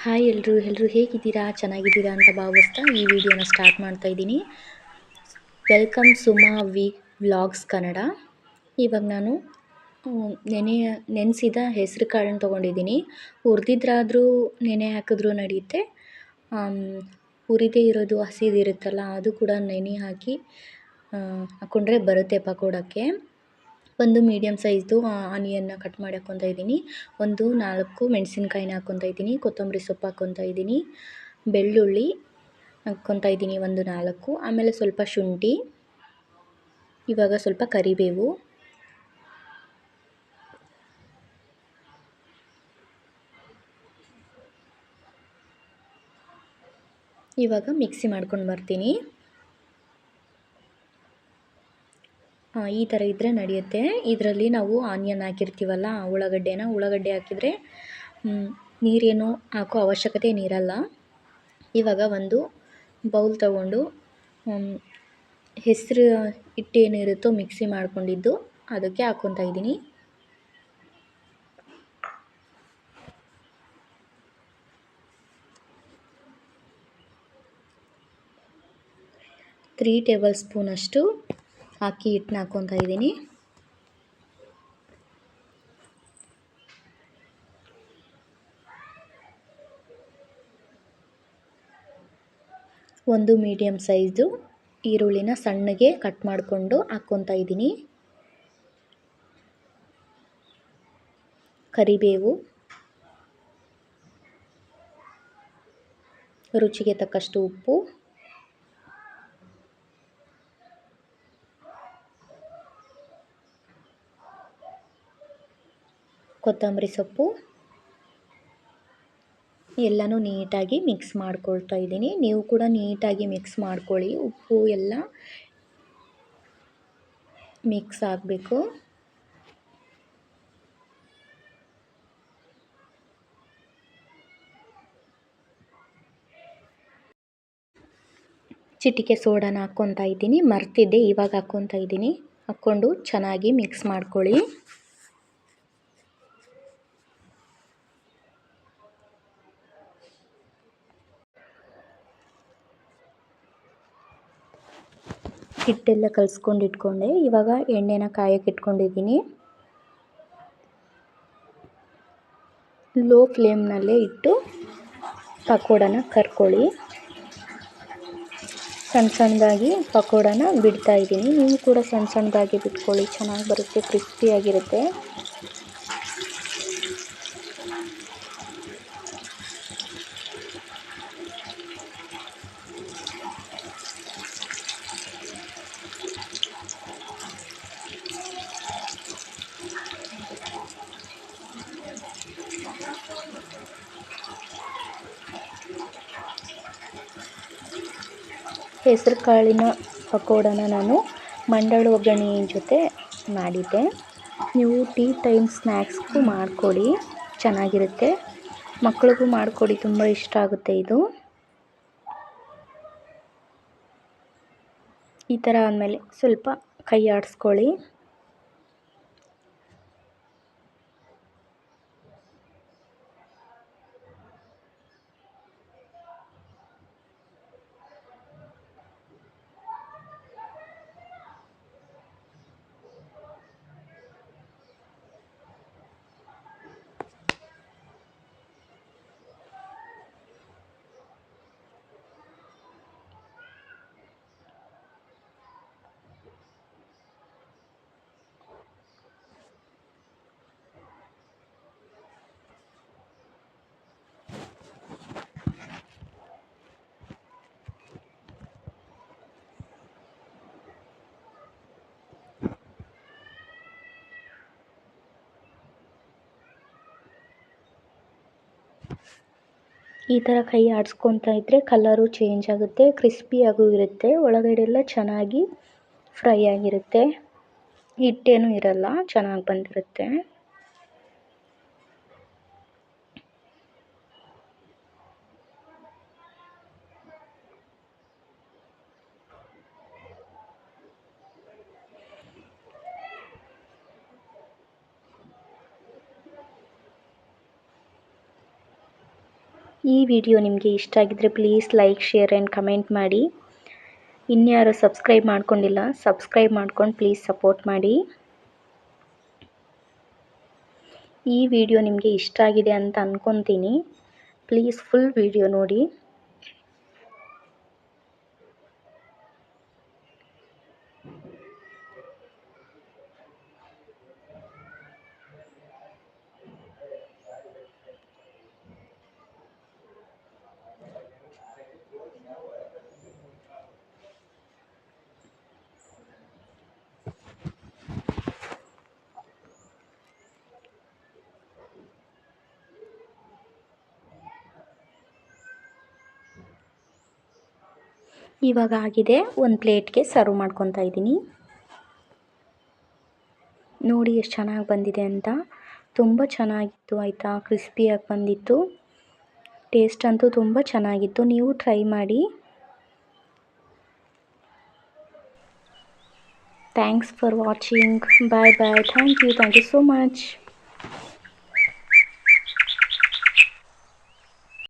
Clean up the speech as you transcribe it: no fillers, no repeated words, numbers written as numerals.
Hi ಎಲ್ಲರೂ ಹೇಗಿದ್ದೀರಾ? ಚೆನ್ನಾಗಿದ್ದೀರಾ ಅಂತ ಭಾವಿಸ್ತಾ ಈ ವಿಡಿಯೋನ ಸ್ಟಾರ್ಟ್ ಮಾಡ್ತಾ ಇದ್ದೀನಿ. Welcome Suma vlogs Kannada. ಇವಾಗ ನಾನು ನೆನೆಸಿದ ಹೆಸರು ಕಾಳನ್ನು ತೊಗೊಂಡಿದ್ದೀನಿ. ಹುರಿದಿದ್ರಾದರೂ ನೆನೆ ಹಾಕಿದ್ರೂ ನಡೆಯುತ್ತೆ. ಹುರಿದೇ ಇರೋದು ಹಸಿದಿರುತ್ತಲ್ಲ ಅದು ಕೂಡ ನೆನೆ ಹಾಕಿ ಹಾಕ್ಕೊಂಡ್ರೆ ಬರುತ್ತೆ ಪಕೋಡಕ್ಕೆ. ಒಂದು ಮೀಡಿಯಮ್ ಸೈಜ್ದು ಆನಿಯನ್ನ ಕಟ್ ಮಾಡಿ ಹಾಕ್ಕೊತಾ ಇದ್ದೀನಿ. ಒಂದು 4 ಮೆಣಸಿನ್ಕಾಯಿನ ಹಾಕ್ಕೊತಾ ಇದ್ದೀನಿ. ಕೊತ್ತಂಬರಿ ಸೊಪ್ಪು ಹಾಕ್ಕೊತಾ ಇದ್ದೀನಿ. ಬೆಳ್ಳುಳ್ಳಿ ಹಾಕ್ಕೊತಾ ಇದ್ದೀನಿ ಒಂದು 4. ಆಮೇಲೆ ಸ್ವಲ್ಪ ಶುಂಠಿ, ಇವಾಗ ಸ್ವಲ್ಪ ಕರಿಬೇವು, ಇವಾಗ ಮಿಕ್ಸಿ ಮಾಡ್ಕೊಂಡು ಬರ್ತೀನಿ. ಈ ಥರ ಇದ್ದರೆ ನಡೆಯುತ್ತೆ. ಇದರಲ್ಲಿ ನಾವು ಆನಿಯನ್ ಹಾಕಿರ್ತೀವಲ್ಲ, ಉಳ್ಳಾಗಡ್ಡೆ ಹಾಕಿದರೆ ನೀರೇನು ಹಾಕೋ ಅವಶ್ಯಕತೆ ಏನಿರಲ್ಲ. ಇವಾಗ ಒಂದು ಬೌಲ್ ತಗೊಂಡು ಹೆಸರು ಹಿಟ್ಟೇನಿರುತ್ತೋ ಮಿಕ್ಸಿ ಮಾಡ್ಕೊಂಡಿದ್ದು ಅದಕ್ಕೆ ಹಾಕ್ಕೊತಾ ಇದ್ದೀನಿ. ತ್ರೀ ಟೇಬಲ್ ಸ್ಪೂನಷ್ಟು ಅಕ್ಕಿ ಹಿಟ್ಟನ್ನ ಹಾಕ್ಕೊತಾ ಇದ್ದೀನಿ. ಒಂದು ಮೀಡಿಯಮ್ ಸೈಜು ಈರುಳ್ಳಿನ ಸಣ್ಣಗೆ ಕಟ್ ಮಾಡಿಕೊಂಡು ಹಾಕ್ಕೊತಾ ಇದ್ದೀನಿ. ಕರಿಬೇವು, ರುಚಿಗೆ ತಕ್ಕಷ್ಟು ಉಪ್ಪು, ಕೊತ್ತಂಬರಿ ಸೊಪ್ಪು ಎಲ್ಲನೂ ನೀಟಾಗಿ ಮಿಕ್ಸ್ ಮಾಡ್ಕೊಳ್ತಾ ಇದ್ದೀನಿ. ನೀವು ಕೂಡ ನೀಟಾಗಿ ಮಿಕ್ಸ್ ಮಾಡ್ಕೊಳ್ಳಿ. ಉಪ್ಪು ಎಲ್ಲ ಮಿಕ್ಸ್ ಆಗಬೇಕು. ಚಿಟಿಕೆ ಸೋಡಾನ ಹಾಕ್ಕೊತಾ ಇದ್ದೀನಿ. ಮರ್ತಿದ್ದೆ, ಇವಾಗ ಹಾಕ್ಕೊತಾ ಇದ್ದೀನಿ. ಹಾಕ್ಕೊಂಡು ಚೆನ್ನಾಗಿ ಮಿಕ್ಸ್ ಮಾಡ್ಕೊಳ್ಳಿ. ಹಿಟ್ಟೆಲ್ಲ ಕಲಿಸ್ಕೊಂಡು ಇಟ್ಕೊಂಡೆ. ಇವಾಗ ಎಣ್ಣೆನ ಕಾಯಕ್ಕೆ ಇಟ್ಕೊಂಡಿದ್ದೀನಿ. ಲೋ ಫ್ಲೇಮ್ನಲ್ಲೇ ಇಟ್ಟು ಪಕೋಡನ ಕರ್ಕೊಳ್ಳಿ. ಸಣ್ಣದಾಗಿ ಪಕೋಡನ ಬಿಡ್ತಾ ಇದ್ದೀನಿ. ನೀವು ಕೂಡ ಸಣ್ಣದಾಗಿ ಬಿಟ್ಕೊಳ್ಳಿ, ಚೆನ್ನಾಗಿ ಬರುತ್ತೆ, ಕ್ರಿಸ್ಪಿಯಾಗಿರುತ್ತೆ. ಹೆಸರು ಕಾಳಿನ ಪಕೋಡನ ನಾನು ಮಂಡಾಳು ಒಗ್ಗರಣೆ ಜೊತೆ ಮಾಡಿದ್ದೆ. ನೀವು ಟೀ ಟೈಮ್ ಸ್ನ್ಯಾಕ್ಸ್ಗೂ ಮಾಡಿಕೊಡಿ, ಚೆನ್ನಾಗಿರುತ್ತೆ. ಮಕ್ಳಿಗೂ ಮಾಡಿಕೊಡಿ, ತುಂಬ ಇಷ್ಟ ಆಗುತ್ತೆ ಇದು. ಈ ಥರ ಆದಮೇಲೆ ಸ್ವಲ್ಪ ಕೈ ಆಡಿಸ್ಕೊಳ್ಳಿ. ಈ ಥರ ಕೈ ಆಡಿಸ್ಕೊತಾ ಇದ್ದರೆ ಕಲರು ಚೇಂಜ್ ಆಗುತ್ತೆ, ಕ್ರಿಸ್ಪಿಯಾಗೂ ಇರುತ್ತೆ, ಒಳಗಡೆ ಎಲ್ಲ ಚೆನ್ನಾಗಿ ಫ್ರೈ ಆಗಿರುತ್ತೆ, ಹಿಟ್ಟೇನೂ ಇರಲ್ಲ, ಚೆನ್ನಾಗಿ ಬಂದಿರುತ್ತೆ. ಈ ವಿಡಿಯೋ ನಿಮಗೆ ಇಷ್ಟ ಆಗಿದ್ದರೆ please like, share and comment ಮಾಡಿ. ಇನ್ಯಾರು ಸಬ್ಸ್ಕ್ರೈಬ್ ಮಾಡ್ಕೊಂಡಿಲ್ಲ, ಸಬ್ಸ್ಕ್ರೈಬ್ ಮಾಡ್ಕೊಂಡು ಪ್ಲೀಸ್ ಸಪೋರ್ಟ್ ಮಾಡಿ. ಈ ವಿಡಿಯೋ ನಿಮಗೆ ಇಷ್ಟ ಆಗಿದೆ ಅಂತ ಅಂದ್ಕೊತೀನಿ. ಪ್ಲೀಸ್ ಫುಲ್ ವಿಡಿಯೋ ನೋಡಿ. ಇವಾಗ ಆಗಿದೆ, ಒಂದು ಪ್ಲೇಟ್ಗೆ ಸರ್ವ್ ಮಾಡ್ಕೊತಾ ಇದ್ದೀನಿ. ನೋಡಿ ಎಷ್ಟು ಚೆನ್ನಾಗಿ ಬಂದಿದೆ ಅಂತ. ತುಂಬ ಚೆನ್ನಾಗಿತ್ತು ಆಯಿತಾ, ಕ್ರಿಸ್ಪಿಯಾಗಿ ಬಂದಿತ್ತು. ಟೇಸ್ಟ್ ಅಂತೂ ತುಂಬ ಚೆನ್ನಾಗಿತ್ತು. ನೀವು ಟ್ರೈ ಮಾಡಿ. Thanks for watching. Bye bye. Thank you so much.